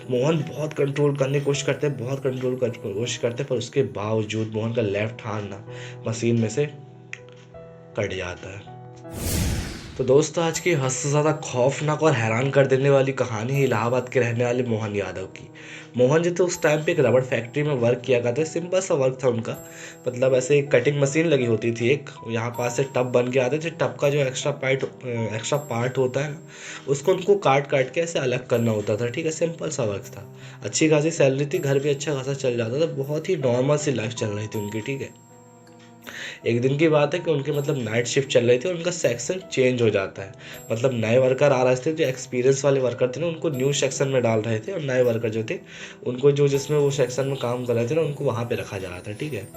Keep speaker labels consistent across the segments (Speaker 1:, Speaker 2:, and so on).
Speaker 1: मोहन बहुत कंट्रोल करने की कोशिश करते हैं, बहुत कंट्रोल करने की कोशिश करते हैं, पर उसके बावजूद मोहन का लेफ्ट हैंड ना मशीन में से कट जाता है। तो दोस्तों, आज की हद से ज़्यादा खौफनाक और हैरान कर देने वाली कहानी है इलाहाबाद के रहने वाले मोहन यादव की। मोहन जी तो उस टाइम पे एक रबड़ फैक्ट्री में वर्क किया करते थे। सिंपल सा वर्क था उनका। मतलब ऐसे एक कटिंग मशीन लगी होती थी, एक यहाँ पास से टब बन के आते थे। टब का जो एक्स्ट्रा पार्ट होता है ना, उसको उनको काट काट के ऐसे अलग करना होता था। ठीक है, सिंपल सा वर्क था। अच्छी खासी सैलरी थी, घर भी अच्छा खासा चल जाता था। बहुत ही नॉर्मल सी लाइफ चल रही थी उनकी। ठीक है, एक दिन की बात है कि उनके मतलब नाइट शिफ्ट चल रही थी और उनका सेक्शन चेंज हो जाता है। मतलब नए वर्कर आ रहे थे, जो एक्सपीरियंस वाले वर्कर थे ना, उनको न्यू सेक्शन में डाल रहे थे, और नए वर्कर जो थे उनको जो जिसमें वो सेक्शन में काम कर रहे थे ना, उनको वहाँ पे रखा जा रहा था। ठीक है,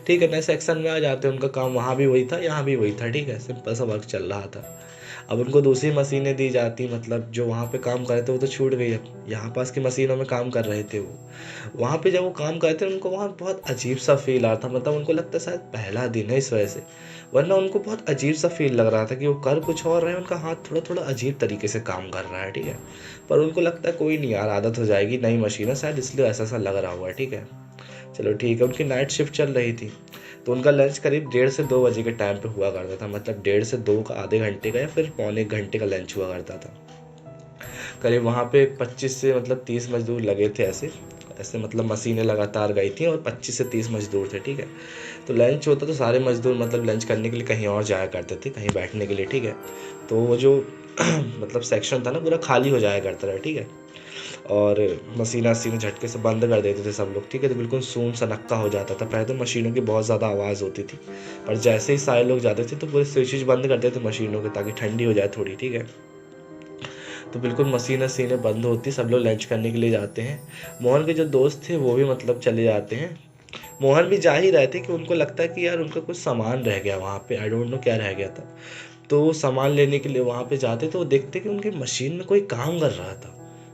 Speaker 1: ठीक है, नए सेक्शन में आ जाते हैं, उनका काम वहाँ भी वही था, यहाँ भी वही था। ठीक है, सिंपल सा वर्क चल रहा था। अब उनको दूसरी मशीनें दी जाती, मतलब जो वहाँ पे काम कर रहे थे वो तो छूट गई। अब यहाँ पास की मशीनों में काम कर रहे थे वो। वहाँ पे जब वो काम करते थे, उनको वहाँ बहुत अजीब सा फील आता था। मतलब उनको लगता शायद पहला दिन है इस वजह से, वरना उनको बहुत अजीब सा फील लग रहा था कि वो कर कुछ और रहे हैं, उनका हाथ थोड़ा थोड़ा अजीब तरीके से काम कर रहा है। ठीक है, पर उनको लगता है कोई नहीं यार, आदत हो जाएगी, नई मशीन है शायद, इसलिए ऐसा सा लग रहा हुआ है। ठीक है, चलो ठीक है। उनकी नाइट शिफ्ट चल रही थी, तो उनका लंच करीब 1:30 से 2 बजे के टाइम पे हुआ करता था। मतलब 1:30 से 2 का आधे घंटे का या फिर पौने एक घंटे का लंच हुआ करता था। करीब वहाँ पे 25 से मतलब 30 मजदूर लगे थे ऐसे ऐसे, मतलब मशीनें लगातार गई थी और 25 से 30 मजदूर थे। ठीक है, तो लंच होता तो सारे मजदूर मतलब लंच करने के लिए कहीं और जाया करते थे, कहीं बैठने के लिए। ठीक है, तो वो जो मतलब सेक्शन था ना, पूरा खाली हो जाया करता था। ठीक है, और मशीना सीने झटके से बंद कर देते थे सब लोग। ठीक है, तो बिल्कुल सून सनक्का हो जाता था। पहले तो मशीनों की बहुत ज़्यादा आवाज़ होती थी, पर जैसे ही सारे लोग जाते थे तो पूरे स्विचेज बंद कर देते मशीनों के, ताकि ठंडी हो जाए थोड़ी। ठीक है, तो बिल्कुल मशीनें सीने बंद होती, सब लोग लंच करने के लिए जाते हैं। मोहन के जो दोस्त थे वो भी मतलब चले जाते हैं। मोहन भी जा ही रहे थे कि उनको लगता है कि यार उनका कुछ सामान रह गया वहाँ पे, आई डोंट नो क्या रह गया था। तो वो सामान लेने के लिए वहाँ पे जाते, तो वो देखते कि उनकी मशीन में कोई काम कर रहा था।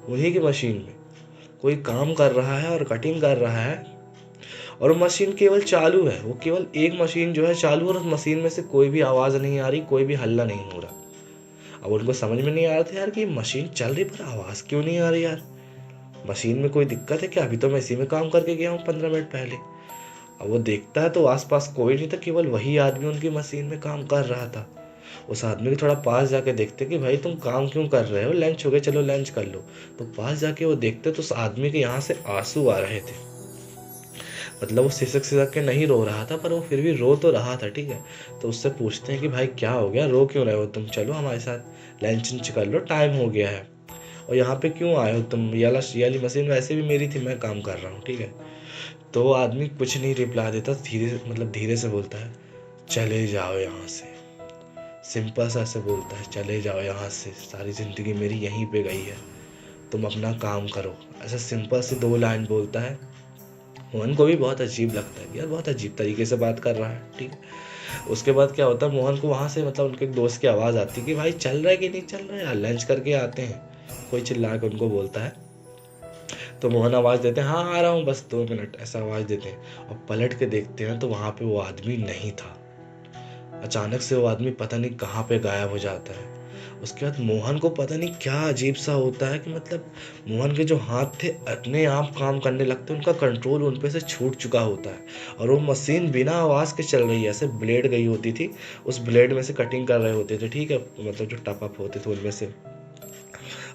Speaker 1: उन्हीं की मशीन में कोई काम कर रहा है और कटिंग कर रहा है, और मशीन केवल चालू है। वो केवल एक मशीन जो है चालू है, और उस मशीन में से कोई भी आवाज़ नहीं आ रही, कोई भी हल्ला नहीं हो रहा। अब उनको समझ में नहीं आ रहा था यार कि मशीन चल रही पर आवाज़ क्यों नहीं आ रही यार, मशीन में कोई दिक्कत है क्या? अभी तो मैं इसी में काम करके गया हूँ 15 मिनट पहले। अब वो देखता है तो आसपास कोई नहीं था, केवल वही आदमी उनकी मशीन में काम कर रहा था। उस आदमी के थोड़ा पास जाके देखते कि भाई तुम काम क्यों कर रहे हो, लंच हो गया, चलो लंच कर लो। तो पास जाके वो देखते तो उस आदमी के यहाँ से आंसू आ रहे थे। मतलब वो सिसक सिसक के नहीं रो रहा था, पर वो फिर भी रो तो रहा था। ठीक है, तो उससे पूछते हैं कि भाई क्या हो गया, रो क्यों रहे हो तुम, चलो हमारे साथ लंच कर लो, टाइम हो गया है। और यहाँ पे क्यों आए हो तुम, ये वाली मशीन वैसे भी मेरी थी, मैं काम कर रहा हूँ। ठीक है, तो वो आदमी कुछ नहीं रिप्लाई देता, धीरे से बोलता है, चले जाओ यहाँ से। सिंपल सा ऐसे बोलता है, चले जाओ यहाँ से, सारी ज़िंदगी मेरी यहीं पे गई है, तुम अपना काम करो। ऐसा सिंपल से 2 लाइन बोलता है। मोहन को भी बहुत अजीब लगता है कि यार बहुत अजीब तरीके से बात कर रहा है। ठीक है, उसके बाद क्या होता है, मोहन को वहाँ से मतलब उनके एक दोस्त की आवाज़ आती है कि भाई चल रहा है कि नहीं चल रहा है यार, लंच करके आते हैं। कोई चिल्ला के उनको बोलता है, तो मोहन आवाज़ देते हैं, हाँ आ रहा हूँ बस 2 मिनट, ऐसा आवाज़ देते हैं। और पलट के देखते हैं तो वहाँ पे वो आदमी नहीं था। अचानक से वो आदमी पता नहीं कहाँ पे गायब हो जाता है। उसके बाद मोहन को पता नहीं क्या अजीब सा होता है कि मतलब मोहन के जो हाथ थे अपने आप काम करने लगते, उनका कंट्रोल उन पे से छूट चुका होता है, और वो मशीन बिना आवाज़ के चल रही है। ऐसे ब्लेड गई होती थी, उस ब्लेड में से कटिंग कर रहे होते थे। ठीक है, मतलब जो टप अप होते थे उनमें से।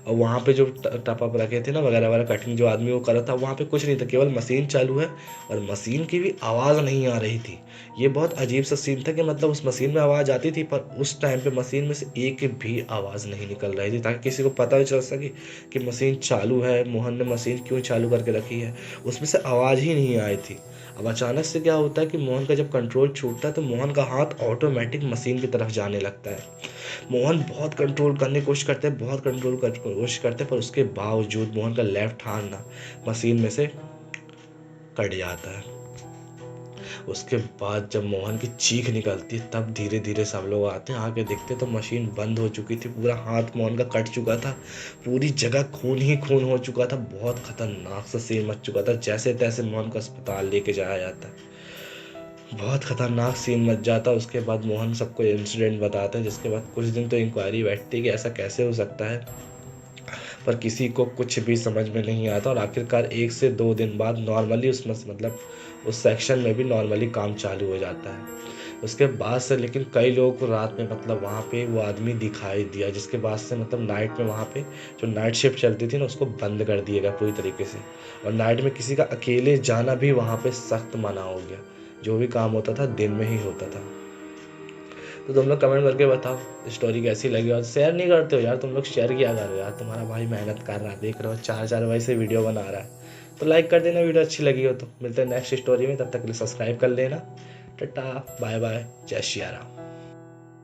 Speaker 1: और वहाँ पे जो टप अप रखे थे ना वगैरह वगैरह, कटिंग जो आदमी वो कर रहा था, वहाँ पे कुछ नहीं था, केवल मशीन चालू है और मशीन की भी आवाज़ नहीं आ रही थी। ये बहुत अजीब सा सीन था कि मतलब उस मशीन में आवाज़ आती थी, पर उस टाइम पे मशीन में से एक भी आवाज़ नहीं निकल रही थी, ताकि किसी को पता भी चल सके कि मशीन चालू है, मोहन ने मशीन क्यों चालू करके रखी है। उसमें से आवाज़ ही नहीं आई थी। अब अचानक से क्या होता है कि मोहन का जब कंट्रोल छूटता है, तो मोहन का हाथ ऑटोमेटिक मशीन की तरफ जाने लगता है। मोहन बहुत कंट्रोल करने की कोशिश करते हैं, बहुत कंट्रोल कर कोशिश करते हैं, पर उसके बावजूद मोहन का लेफ्ट हैंड ना मशीन में से कट जाता है। उसके बाद जब मोहन की चीख निकलती है, तब धीरे धीरे सब लोग आते हैं, आके देखते तो मशीन बंद हो चुकी थी। पूरा हाथ मोहन का कट चुका था, पूरी जगह खून ही खून हो चुका था। बहुत खतरनाक सा सीन मच चुका था, जैसे तैसे मोहन को अस्पताल लेके जाया जाता है। बहुत खतरनाक सीन मच जाता है। उसके बाद मोहन सबको इंसिडेंट बताते हैं, जिसके बाद कुछ दिन तो इंक्वायरी बैठती है कि ऐसा कैसे हो सकता है। पर किसी को कुछ भी समझ में नहीं आता और आखिरकार 1 से 2 दिन बाद नॉर्मली उसमें मतलब उस सेक्शन में भी नॉर्मली काम चालू हो जाता है। उसके बाद से लेकिन कई लोगों को रात में मतलब वहाँ पे वो आदमी दिखाई दिया, जिसके बाद से मतलब नाइट में वहाँ पे जो नाइट शिफ्ट चलती थी ना उसको बंद कर दिया गया पूरी तरीके से, और नाइट में किसी का अकेले जाना भी वहाँ पे सख्त मना हो गया। जो भी काम होता था दिन में ही होता था। तो तुम लोग कमेंट करके बताओ स्टोरी कैसी लगी, और शेयर नहीं करते हो यार, तुम लोग शेयर किया करो यार, तुम्हारा भाई मेहनत कर रहा है, देख रहे हो 4 बजे से वीडियो बना रहा है। तो लाइक कर देना वीडियो अच्छी लगी हो तो। मिलते हैं नेक्स्ट स्टोरी में, तब तक के लिए सब्सक्राइब कर लेना। टाटा बाय बाय, जय श्री राम।